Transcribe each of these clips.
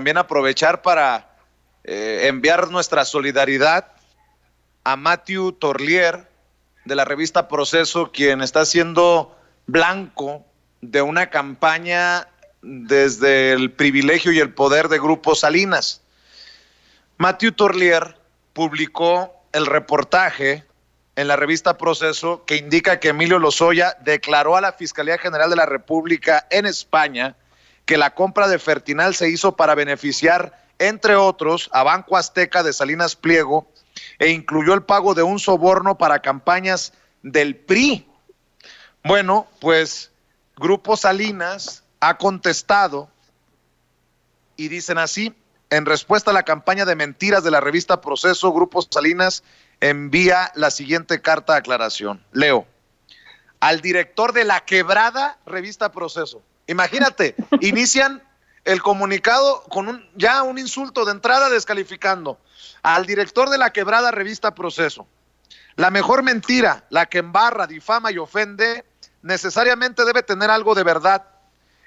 también aprovechar para enviar nuestra solidaridad a Matthew Torlier de la revista Proceso, quien está siendo blanco de una campaña desde el privilegio y el poder de Grupo Salinas. Matthew Torlier publicó el reportaje en la revista Proceso que indica que Emilio Lozoya declaró a la Fiscalía General de la República en España que la compra de Fertinal se hizo para beneficiar, entre otros, a Banco Azteca de Salinas Pliego, e incluyó el pago de un soborno para campañas del PRI. Bueno, pues Grupo Salinas ha contestado y dicen así: en respuesta a la campaña de mentiras de la revista Proceso, Grupo Salinas envía la siguiente carta de aclaración. Leo: al director de la quebrada revista Proceso. Imagínate, inician el comunicado con un insulto de entrada, descalificando al director de la quebrada revista Proceso. La mejor mentira, la que embarra, difama y ofende, necesariamente debe tener algo de verdad.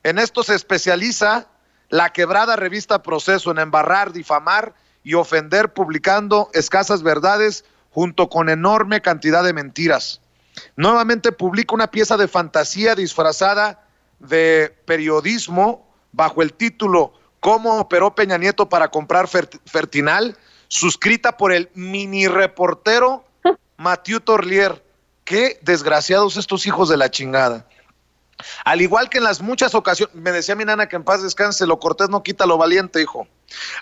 En esto se especializa la quebrada revista Proceso, en embarrar, difamar y ofender, publicando escasas verdades junto con enorme cantidad de mentiras. Nuevamente publica una pieza de fantasía disfrazada de periodismo bajo el título ¿Cómo operó Peña Nieto para comprar Fertinal?, suscrita por el mini reportero Matthew Torlier. Qué desgraciados estos hijos de la chingada. Al igual que en las muchas ocasiones, me decía mi nana que en paz descanse, lo cortés no quita lo valiente, hijo.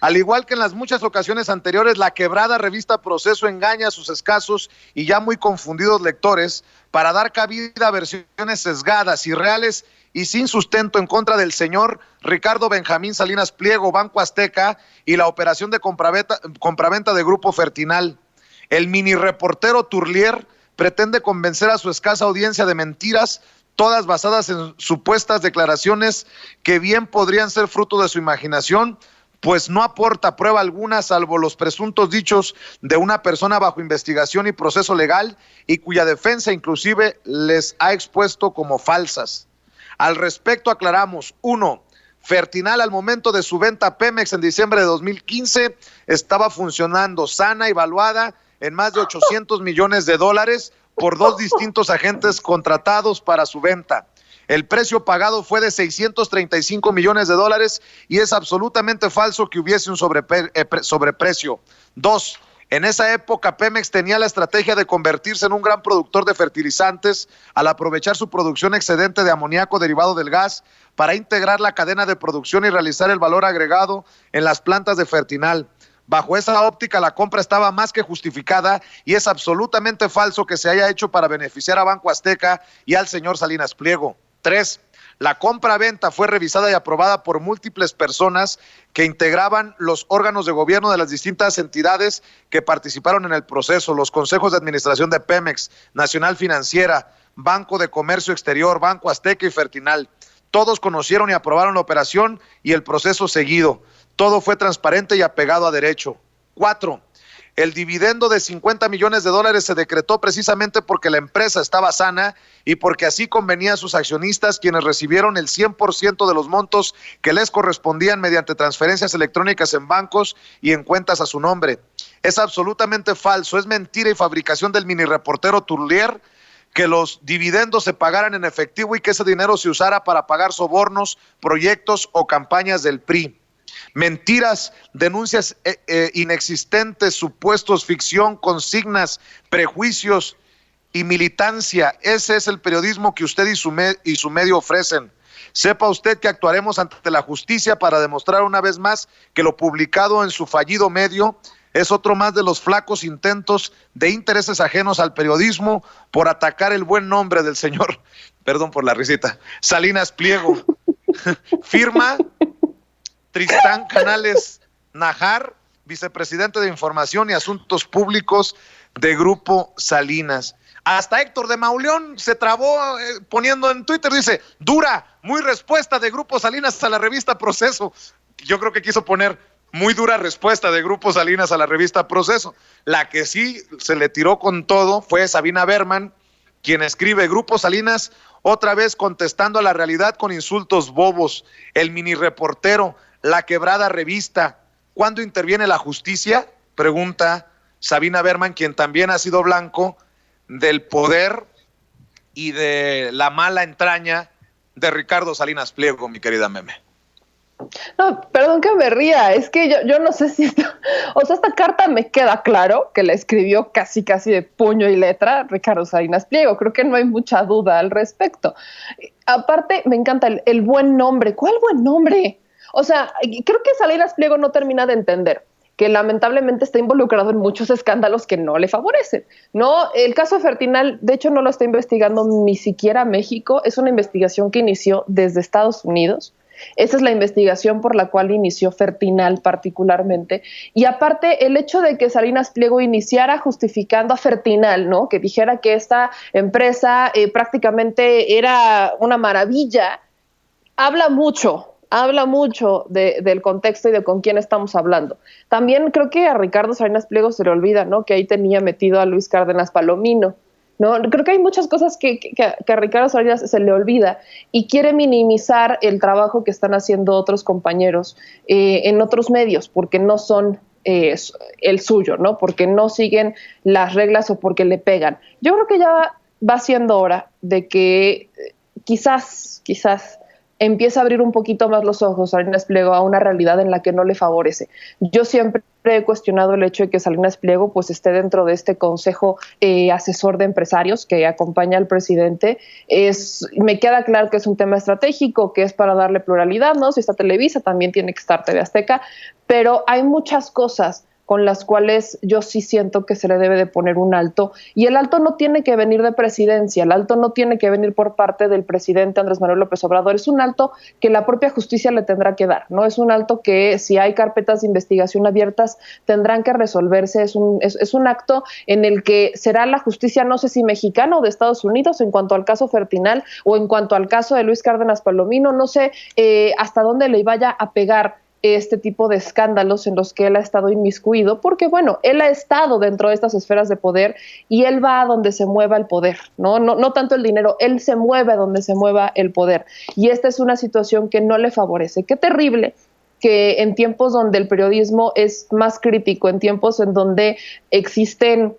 Al igual que en las muchas ocasiones anteriores, la quebrada revista Proceso engaña a sus escasos y ya muy confundidos lectores para dar cabida a versiones sesgadas, irreales y sin sustento en contra del señor Ricardo Benjamín Salinas Pliego, Banco Azteca y la operación de compraventa de Grupo Fertinal. El mini reportero Torlier pretende convencer a su escasa audiencia de mentiras, todas basadas en supuestas declaraciones que bien podrían ser fruto de su imaginación, pues no aporta prueba alguna salvo los presuntos dichos de una persona bajo investigación y proceso legal y cuya defensa inclusive les ha expuesto como falsas. Al respecto aclaramos: 1. Fertinal al momento de su venta a Pemex en diciembre de 2015 estaba funcionando sana y valuada en más de 800 millones de dólares por dos distintos agentes contratados para su venta. El precio pagado fue de 635 millones de dólares y es absolutamente falso que hubiese un sobreprecio. 2. En esa época Pemex tenía la estrategia de convertirse en un gran productor de fertilizantes al aprovechar su producción excedente de amoníaco derivado del gas para integrar la cadena de producción y realizar el valor agregado en las plantas de Fertinal. Bajo esa óptica, la compra estaba más que justificada y es absolutamente falso que se haya hecho para beneficiar a Banco Azteca y al señor Salinas Pliego. 3. La compra-venta fue revisada y aprobada por múltiples personas que integraban los órganos de gobierno de las distintas entidades que participaron en el proceso: los consejos de administración de Pemex, Nacional Financiera, Banco de Comercio Exterior, Banco Azteca y Fertinal. Todos conocieron y aprobaron la operación y el proceso seguido. Todo fue transparente y apegado a derecho. 4. El dividendo de 50 millones de dólares se decretó precisamente porque la empresa estaba sana y porque así convenía a sus accionistas, quienes recibieron el 100% de los montos que les correspondían mediante transferencias electrónicas en bancos y en cuentas a su nombre. Es absolutamente falso, es mentira y fabricación del mini reportero Torlier que los dividendos se pagaran en efectivo y que ese dinero se usara para pagar sobornos, proyectos o campañas del PRI. Mentiras, denuncias inexistentes, supuestos, ficción, consignas, prejuicios y militancia. Ese es el periodismo que usted y su medio ofrecen. Sepa usted que actuaremos ante la justicia para demostrar una vez más que lo publicado en su fallido medio es otro más de los flacos intentos de intereses ajenos al periodismo por atacar el buen nombre del señor, perdón por la risita, Salinas Pliego. Firma Tristán Canales Najar, vicepresidente de Información y Asuntos Públicos de Grupo Salinas. Hasta Héctor de Mauleón se trabó poniendo en Twitter, dice: dura, muy respuesta de Grupo Salinas a la revista Proceso. Yo creo que quiso poner muy dura respuesta de Grupo Salinas a la revista Proceso. La que sí se le tiró con todo fue Sabina Berman, quien escribe: Grupo Salinas otra vez contestando a la realidad con insultos bobos. El mini reportero, la quebrada revista. ¿Cuándo interviene la justicia? Pregunta Sabina Berman, quien también ha sido blanco del poder y de la mala entraña de Ricardo Salinas Pliego, mi querida Meme. No, perdón que me ría, es que yo no sé si esta carta me queda claro que la escribió casi de puño y letra Ricardo Salinas Pliego, creo que no hay mucha duda al respecto. Aparte, me encanta el buen nombre. ¿Cuál buen nombre? O sea, creo que Salinas Pliego no termina de entender que lamentablemente está involucrado en muchos escándalos que no le favorecen, ¿no? El caso de Fertinal, de hecho, no lo está investigando ni siquiera México, es una investigación que inició desde Estados Unidos. Esa es la investigación por la cual inició Fertinal particularmente. Y aparte, el hecho de que Salinas Pliego iniciara justificando a Fertinal, ¿no? Que dijera que esta empresa prácticamente era una maravilla, habla mucho del contexto y de con quién estamos hablando. También creo que a Ricardo Salinas Pliego se le olvida, ¿no? Que ahí tenía metido a Luis Cárdenas Palomino, ¿no? Creo que hay muchas cosas que a Ricardo Salinas se le olvida y quiere minimizar el trabajo que están haciendo otros compañeros en otros medios, porque no son el suyo, ¿no? Porque no siguen las reglas o porque le pegan. Yo creo que ya va siendo hora de que quizás empieza a abrir un poquito más los ojos Salinas Pliego a una realidad en la que no le favorece. Yo siempre he cuestionado el hecho de que Salinas Pliego pues esté dentro de este consejo asesor de empresarios que acompaña al presidente. Me queda claro que es un tema estratégico, que es para darle pluralidad, ¿no? Si está Televisa, también tiene que estar TV Azteca, pero hay muchas cosas con las cuales yo sí siento que se le debe de poner un alto, y el alto no tiene que venir de presidencia, el alto no tiene que venir por parte del presidente Andrés Manuel López Obrador, es un alto que la propia justicia le tendrá que dar, ¿no? Es un alto que si hay carpetas de investigación abiertas tendrán que resolverse, es un acto en el que será la justicia, no sé si mexicana o de Estados Unidos, en cuanto al caso Fertinal o en cuanto al caso de Luis Cárdenas Palomino, no sé hasta dónde le vaya a pegar este tipo de escándalos en los que él ha estado inmiscuido, porque bueno, él ha estado dentro de estas esferas de poder y él va a donde se mueva el poder, no tanto el dinero, él se mueve a donde se mueva el poder, y esta es una situación que no le favorece. Qué terrible que en tiempos donde el periodismo es más crítico, en tiempos en donde existen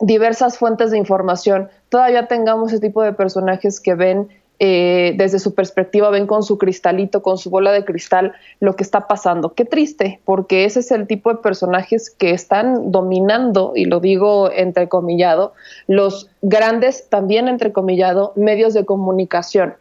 diversas fuentes de información, todavía tengamos ese tipo de personajes que ven desde su perspectiva, ven con su cristalito, con su bola de cristal lo que está pasando. Qué triste, porque ese es el tipo de personajes que están dominando, y lo digo entrecomillado, los grandes, también entrecomillado, medios de comunicación.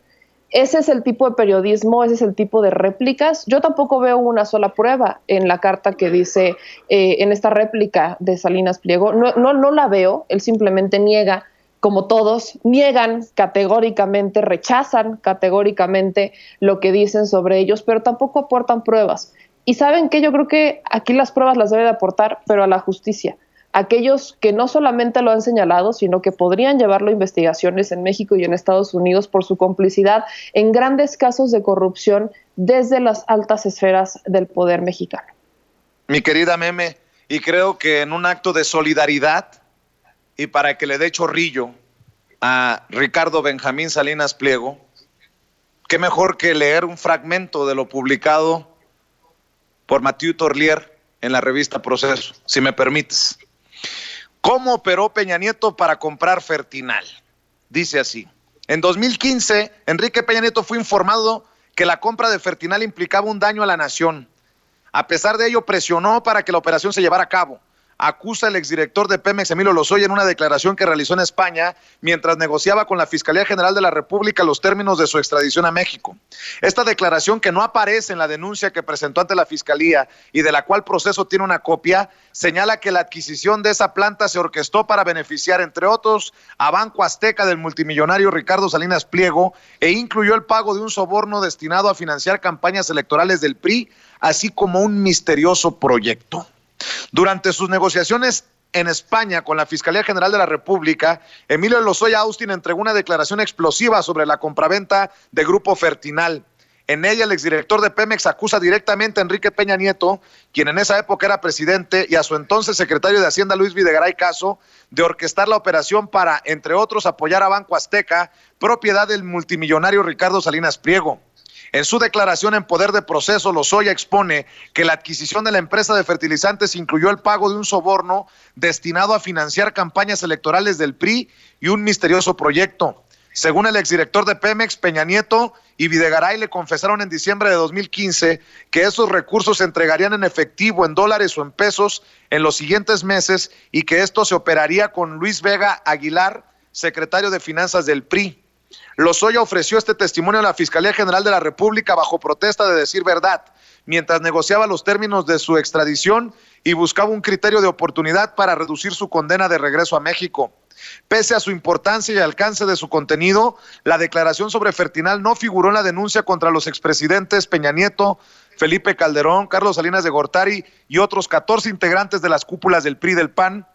Ese es el tipo de periodismo, ese es el tipo de réplicas. Yo tampoco veo una sola prueba en la carta que dice, en esta réplica de Salinas Pliego, no la veo, él simplemente niega, como todos, niegan categóricamente, rechazan categóricamente lo que dicen sobre ellos, pero tampoco aportan pruebas. Y ¿saben qué? Yo creo que aquí las pruebas las debe de aportar, pero a la justicia. Aquellos que no solamente lo han señalado, sino que podrían llevarlo a investigaciones en México y en Estados Unidos por su complicidad en grandes casos de corrupción desde las altas esferas del poder mexicano. Mi querida Meme, y creo que en un acto de solidaridad y para que le dé chorrillo a Ricardo Benjamín Salinas Pliego, qué mejor que leer un fragmento de lo publicado por Mathieu Torlier en la revista Proceso, si me permites. ¿Cómo operó Peña Nieto para comprar Fertinal? Dice así: en 2015, Enrique Peña Nieto fue informado que la compra de Fertinal implicaba un daño a la nación. A pesar de ello, presionó para que la operación se llevara a cabo. Acusa el exdirector de Pemex, Emilio Lozoya, en una declaración que realizó en España mientras negociaba con la Fiscalía General de la República los términos de su extradición a México. Esta declaración, que no aparece en la denuncia que presentó ante la Fiscalía y de la cual Proceso tiene una copia, señala que la adquisición de esa planta se orquestó para beneficiar, entre otros, a Banco Azteca del multimillonario Ricardo Salinas Pliego, e incluyó el pago de un soborno destinado a financiar campañas electorales del PRI, así como un misterioso proyecto. Durante sus negociaciones en España con la Fiscalía General de la República, Emilio Lozoya Austin entregó una declaración explosiva sobre la compraventa de Grupo Fertinal. En ella, el exdirector de Pemex acusa directamente a Enrique Peña Nieto, quien en esa época era presidente, y a su entonces secretario de Hacienda, Luis Videgaray Caso, de orquestar la operación para, entre otros, apoyar a Banco Azteca, propiedad del multimillonario Ricardo Salinas Pliego. En su declaración en Poder de Proceso, Lozoya expone que la adquisición de la empresa de fertilizantes incluyó el pago de un soborno destinado a financiar campañas electorales del PRI y un misterioso proyecto. Según el exdirector de Pemex, Peña Nieto y Videgaray le confesaron en diciembre de 2015 que esos recursos se entregarían en efectivo, en dólares o en pesos en los siguientes meses y que esto se operaría con Luis Vega Aguilar, secretario de Finanzas del PRI. Lozoya ofreció este testimonio a la Fiscalía General de la República bajo protesta de decir verdad, mientras negociaba los términos de su extradición y buscaba un criterio de oportunidad para reducir su condena de regreso a México. Pese a su importancia y alcance de su contenido, la declaración sobre Fertinal no figuró en la denuncia contra los expresidentes Peña Nieto, Felipe Calderón, Carlos Salinas de Gortari y otros 14 integrantes de las cúpulas del PRI y del PAN,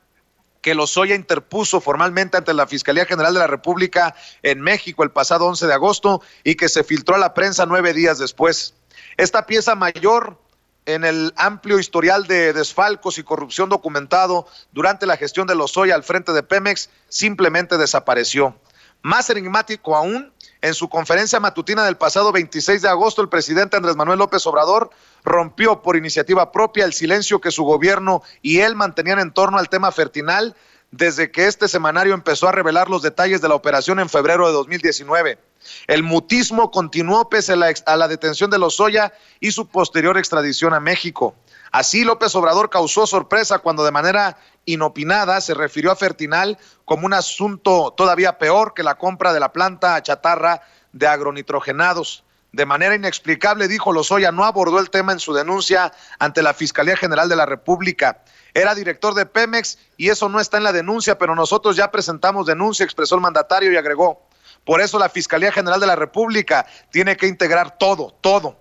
que Lozoya interpuso formalmente ante la Fiscalía General de la República en México el pasado 11 de agosto y que se filtró a la prensa 9 días después. Esta pieza mayor en el amplio historial de desfalcos y corrupción documentado durante la gestión de Lozoya al frente de Pemex simplemente desapareció. Más enigmático aún, en su conferencia matutina del pasado 26 de agosto, el presidente Andrés Manuel López Obrador rompió por iniciativa propia el silencio que su gobierno y él mantenían en torno al tema Fertinal desde que este semanario empezó a revelar los detalles de la operación en febrero de 2019. El mutismo continuó pese a la detención de Lozoya y su posterior extradición a México. Así, López Obrador causó sorpresa cuando de manera inopinada se refirió a Fertinal como un asunto todavía peor que la compra de la planta chatarra de agronitrogenados. De manera inexplicable, dijo Lozoya, no abordó el tema en su denuncia ante la Fiscalía General de la República. Era director de Pemex y eso no está en la denuncia, pero nosotros ya presentamos denuncia, expresó el mandatario y agregó: por eso la Fiscalía General de la República tiene que integrar todo.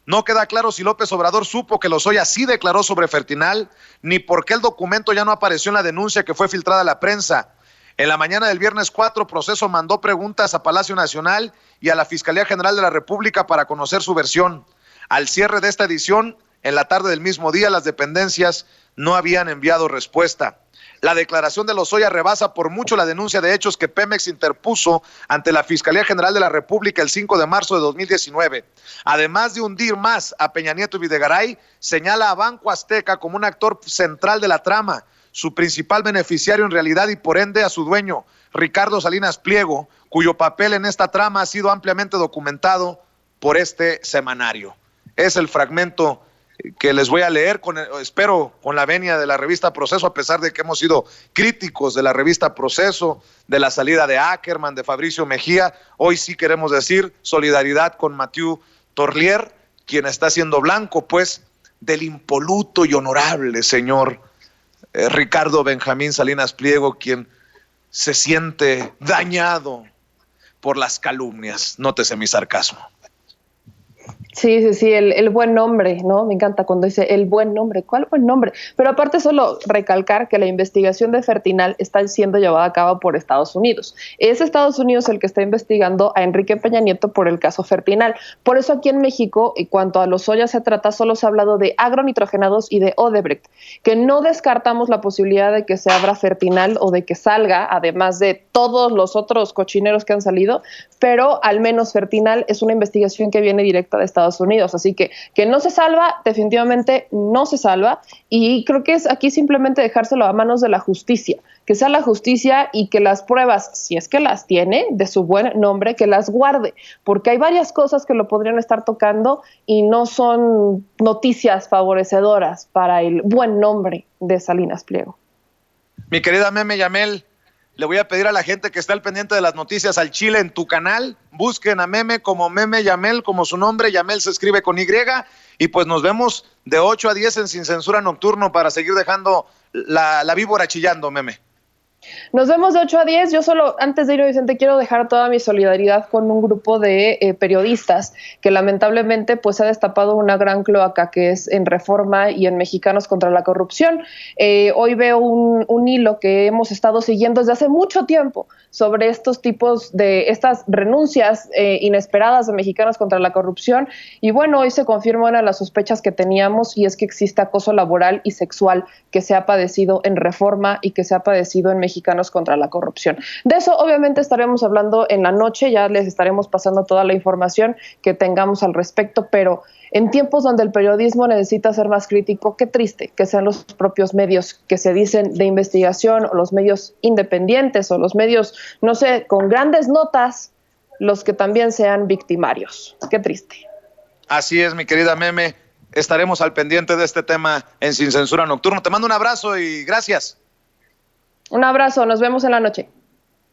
No queda claro si López Obrador supo que Lozoya sí declaró sobre Fertinal, ni por qué el documento ya no apareció en la denuncia que fue filtrada a la prensa. En la mañana del viernes 4, Proceso mandó preguntas a Palacio Nacional y a la Fiscalía General de la República para conocer su versión. Al cierre de esta edición, en la tarde del mismo día, las dependencias no habían enviado respuesta. La declaración de Lozoya rebasa por mucho la denuncia de hechos que Pemex interpuso ante la Fiscalía General de la República el 5 de marzo de 2019. Además de hundir más a Peña Nieto y Videgaray, señala a Banco Azteca como un actor central de la trama, su principal beneficiario en realidad y por ende a su dueño, Ricardo Salinas Pliego, cuyo papel en esta trama ha sido ampliamente documentado por este semanario. Es el fragmento que les voy a leer, espero con la venia de la revista Proceso, a pesar de que hemos sido críticos de la revista Proceso, de la salida de Ackerman, de Fabricio Mejía. Hoy sí queremos decir solidaridad con Mathieu Torlier, quien está siendo blanco, pues, del impoluto y honorable señor Ricardo Benjamín Salinas Pliego, quien se siente dañado por las calumnias. Nótese mi sarcasmo. Sí, el buen nombre, ¿no? Me encanta cuando dice el buen nombre. ¿Cuál buen nombre? Pero aparte solo recalcar que la investigación de Fertinal está siendo llevada a cabo por Estados Unidos. Es Estados Unidos el que está investigando a Enrique Peña Nieto por el caso Fertinal. Por eso aquí en México, en cuanto a Lozoya se trata, solo se ha hablado de agronitrogenados y de Odebrecht, que no descartamos la posibilidad de que se abra Fertinal o de que salga, además de todos los otros cochineros que han salido, pero al menos Fertinal es una investigación que viene directa de Estados Unidos, así que no se salva, definitivamente no se salva, y creo que es aquí simplemente dejárselo a manos de la justicia, que sea la justicia y que las pruebas, si es que las tiene, de su buen nombre, que las guarde, porque hay varias cosas que lo podrían estar tocando y no son noticias favorecedoras para el buen nombre de Salinas Pliego. Mi querida Meme Yamel, le voy a pedir a la gente que está al pendiente de las noticias al Chile en tu canal, busquen a Meme como Meme Yamel, como su nombre, Yamel se escribe con Y, y pues nos vemos de 8 a 10 en Sin Censura Nocturno para seguir dejando la víbora chillando, Meme. Nos vemos de 8 a 10. Yo solo, antes de ir, Vicente, quiero dejar toda mi solidaridad con un grupo de periodistas que lamentablemente pues ha destapado una gran cloaca que es en Reforma y en Mexicanos contra la Corrupción. Hoy veo un hilo que hemos estado siguiendo desde hace mucho tiempo sobre estos tipos de estas renuncias inesperadas de Mexicanos contra la Corrupción, y bueno, hoy se confirma una de las sospechas que teníamos, y es que existe acoso laboral y sexual que se ha padecido en Reforma y que se ha padecido en Mexicanos contra la Corrupción. De eso obviamente estaremos hablando en la noche, ya les estaremos pasando toda la información que tengamos al respecto, pero en tiempos donde el periodismo necesita ser más crítico, qué triste que sean los propios medios que se dicen de investigación o los medios independientes o los medios, no sé, con grandes notas, los que también sean victimarios. Qué triste. Así es, mi querida Meme. Estaremos al pendiente de este tema en Sin Censura Nocturno. Te mando un abrazo y gracias. Un abrazo, nos vemos en la noche.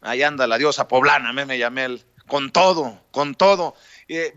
Ahí anda la diosa poblana, Meme Yamel, con todo, con todo. Veo